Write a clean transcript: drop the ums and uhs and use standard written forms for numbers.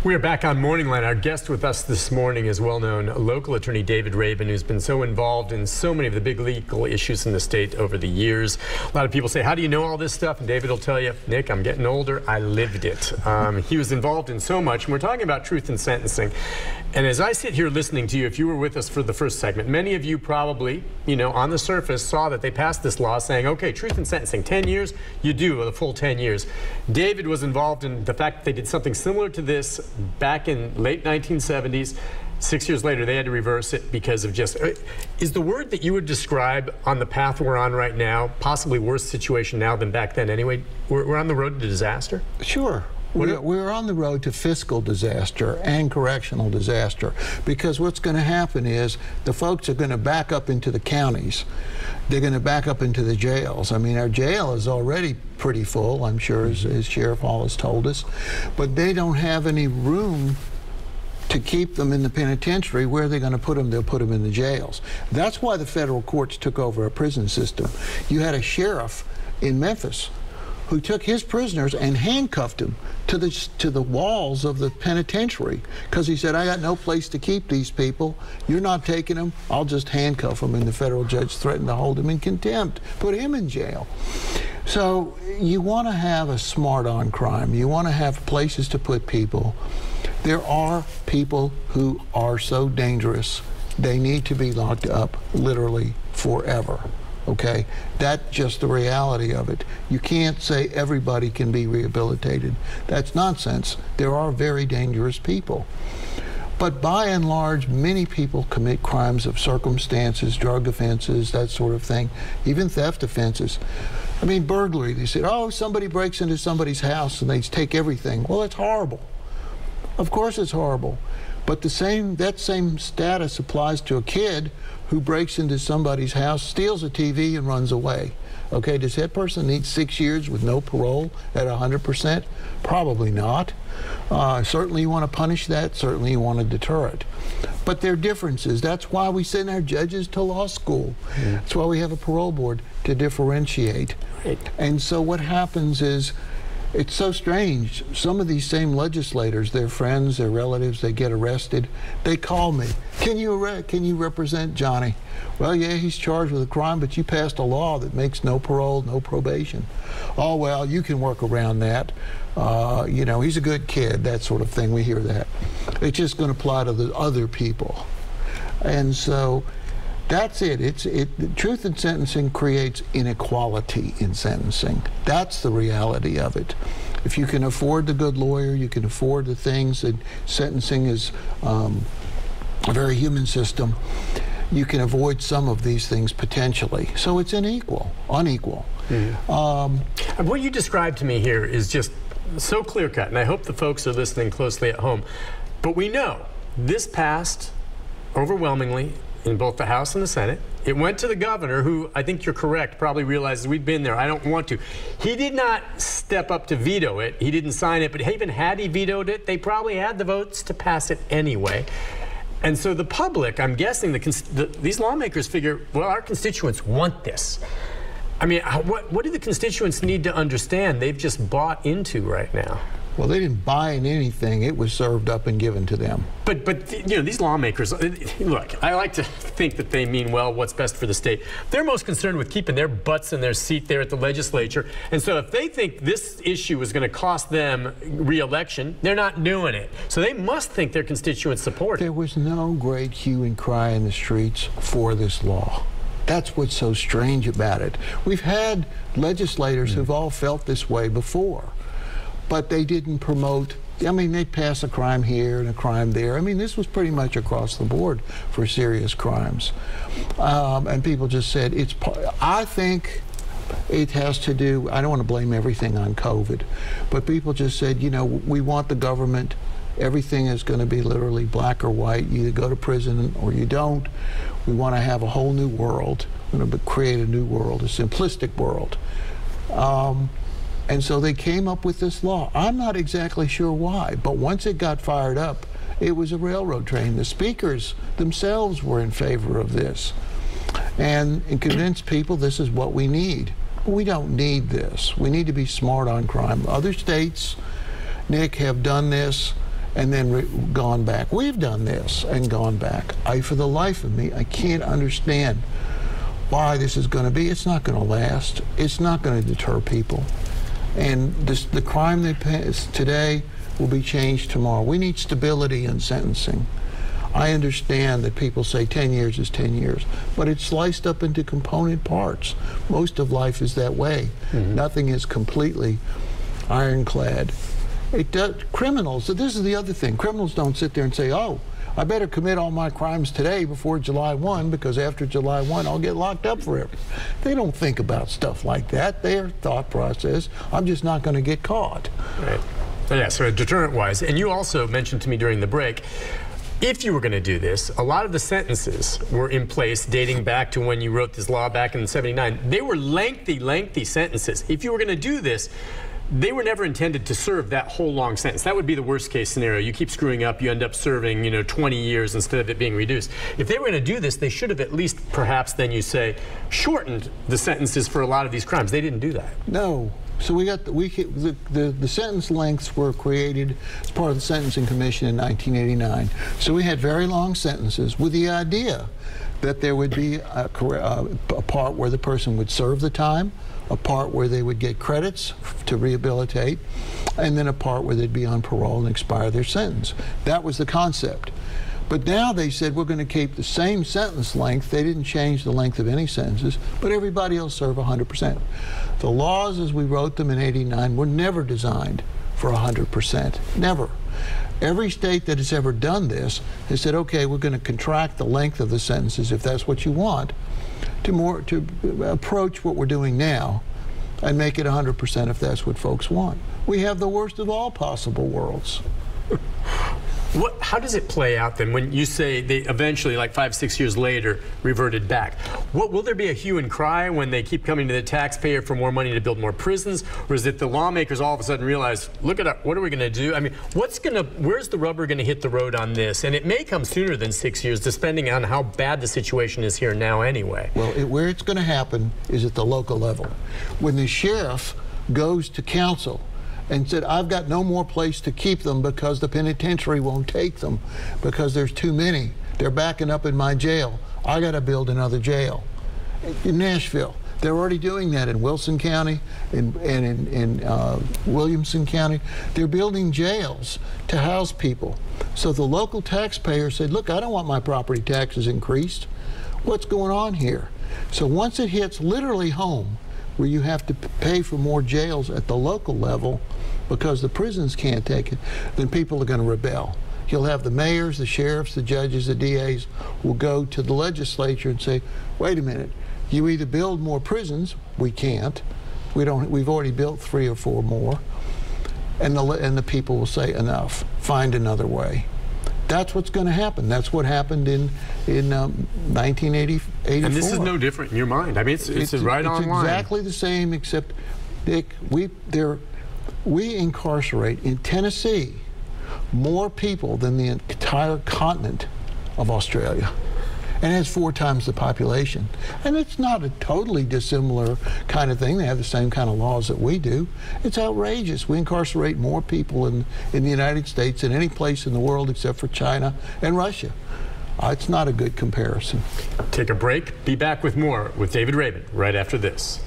We are back on Morning Line. Our guest with us this morning is well-known local attorney David Raybin, who's been so involved in so many of the big legal issues in the state over the years. A lot of people say, how do you know all this stuff? And David will tell you, Nick, I'm getting older. I lived it. He was involved in so much. And we're talking about truth in sentencing. And as I sit here listening to you, if you were with us for the first segment, many of you probably, on the surface saw that they passed this law saying, okay, truth in sentencing, 10 years, you do the full 10 years. David was involved in the fact that they did something similar to this back in late 1970s. 6 years later, they had to reverse it because of just... Is the word that you would describe on the path we're on right now, possibly worse situation now than back then anyway? We're on the road to disaster? Sure. We're on the road to fiscal disaster and correctional disaster, because what's going to happen is the folks are going to back up into the counties. They're going to back up into the jails. I mean, our jail is already pretty full, I'm sure, as Sheriff Hall has told us, but they don't have any room to keep them in the penitentiary. Where are they going to put them? They'll put them in the jails. That's why the federal courts took over a prison system. You had a sheriff in Memphis who took his prisoners and handcuffed them to the walls of the penitentiary, because he said, I got no place to keep these people. You're not taking them, I'll just handcuff them. And the federal judge threatened to hold him in contempt, put him in jail. So you want to have a smart on crime. You want to have places to put people. There are people who are so dangerous, they need to be locked up literally forever. Okay, that's just the reality of it. You can't say everybody can be rehabilitated. That's nonsense. There are very dangerous people. But by and large, many people commit crimes of circumstances, drug offenses, that sort of thing, even theft offenses. I mean, burglary. They said, oh, somebody breaks into somebody's house and they take everything. Well, it's horrible. Of course it's horrible. But that same status applies to a kid who breaks into somebody's house, steals a TV, and runs away. Okay, does that person need 6 years with no parole at 100%? Probably not. Certainly you want to punish that. Certainly you want to deter it. But there are differences. That's why we send our judges to law school. That's why we have a parole board, to differentiate. Right. And so what happens is, it's so strange. Some of these same legislators, their friends, their relatives, they get arrested. They call me. Can you represent Johnny? Well, yeah, he's charged with a crime, but you passed a law that makes no parole, no probation. Oh, well, you can work around that. He's a good kid, that sort of thing. We hear that. It's just going to apply to the other people. And so that's it. Truth in sentencing creates inequality in sentencing. That's the reality of it. If you can afford the good lawyer, you can afford the things that sentencing is a very human system, you can avoid some of these things potentially. So it's unequal. What you described to me here is just so clear-cut, and I hope the folks are listening closely at home. But we know this passed overwhelmingly in both the House and the Senate. It went to the governor, who, I think you're correct, probably realizes we've been there. I don't want to. He did not step up to veto it. He didn't sign it, but even had he vetoed it, they probably had the votes to pass it anyway. And so the public, I'm guessing, these lawmakers figure, well, our constituents want this. I mean, what do the constituents need to understand they've just bought into right now? Well, they didn't buy in anything. It was served up and given to them. But these lawmakers, look, I like to think that they mean well what's best for the state. They're most concerned with keeping their butts in their seat there at the legislature. And so if they think this issue is going to cost them re-election, they're not doing it. So they must think their constituents support it. There was no great hue and cry in the streets for this law. That's what's so strange about it. We've had legislators who've all felt this way before. But they didn't promote. I mean, they'd pass a crime here and a crime there. I mean, this was pretty much across the board for serious crimes. And people just said, I think it has to do, I don't want to blame everything on COVID, but people just said, we want the government, everything is going to be literally black or white. You either go to prison or you don't. We want to have a whole new world. We're going to create a new world, a simplistic world. And so they came up with this law. I'm not exactly sure why, but once it got fired up, it was a railroad train. The speakers themselves were in favor of this and convinced people this is what we need. But we don't need this. We need to be smart on crime. Other states, Nick, have done this, and then gone back. We've done this and gone back. For the life of me, I can't understand why this is going to be. It's not going to last. It's not going to deter people. And the crime they pass today will be changed tomorrow. We need stability in sentencing. I understand that people say 10 years is 10 years, but it's sliced up into component parts. Most of life is that way. Nothing is completely ironclad. Criminals, so this is the other thing. Criminals don't sit there and say, oh, I better commit all my crimes today before July 1 because after July 1 I'll get locked up forever. They don't think about stuff like that. Their thought process, I'm just not going to get caught. Right. Yeah, so deterrent-wise, and you also mentioned to me during the break, if you were going to do this, a lot of the sentences were in place dating back to when you wrote this law back in '79. They were lengthy sentences. If you were going to do this, they were never intended to serve that whole long sentence. That would be the worst case scenario. You keep screwing up, you end up serving, 20 years instead of it being reduced. If they were going to do this, they should have at least, perhaps then you say, shortened the sentences for a lot of these crimes. They didn't do that. No. So the sentence lengths were created as part of the Sentencing Commission in 1989. So we had very long sentences with the idea that there would be a part where the person would serve the time, a part where they would get credits to rehabilitate, and then a part where they'd be on parole and expire their sentence. That was the concept. But now they said we're going to keep the same sentence length. They didn't change the length of any sentences, but everybody will serve 100%. The laws as we wrote them in '89 were never designed for 100%. Never. Every state that has ever done this has said, okay, we're going to contract the length of the sentences if that's what you want, to approach what we're doing now and make it 100% if that's what folks want. We have the worst of all possible worlds. How does it play out then when you say they eventually, like 5, 6 years later, reverted back? Will there be a hue and cry when they keep coming to the taxpayer for more money to build more prisons? Or is it the lawmakers all of a sudden realize, look at what are we going to do? I mean, where's the rubber going to hit the road on this? And it may come sooner than 6 years, depending on how bad the situation is here now anyway. Well, where it's going to happen is at the local level. When the sheriff goes to council and said, I've got no more place to keep them because the penitentiary won't take them because there's too many. They're backing up in my jail. I got to build another jail. In Nashville, they're already doing that in Wilson County and in Williamson County. They're building jails to house people. So the local taxpayer said, look, I don't want my property taxes increased. What's going on here? So once it hits literally home, where you have to pay for more jails at the local level because the prisons can't take it, then people are going to rebel. You'll have the mayors, the sheriffs, the judges, the DAs will go to the legislature and say, wait a minute, you either build more prisons, we can't, we've already built 3 or 4 more, and the people will say enough, find another way. That's what's going to happen. That's what happened in 1984. And this is no different in your mind. I mean, it's right on line. It's exactly the same, except, Dick, we incarcerate in Tennessee more people than the entire continent of Australia. And it has 4 times the population. And it's not a totally dissimilar kind of thing. They have the same kind of laws that we do. It's outrageous. We incarcerate more people in the United States than any place in the world except for China and Russia. It's not a good comparison. Take a break. Be back with more with David Raybin right after this.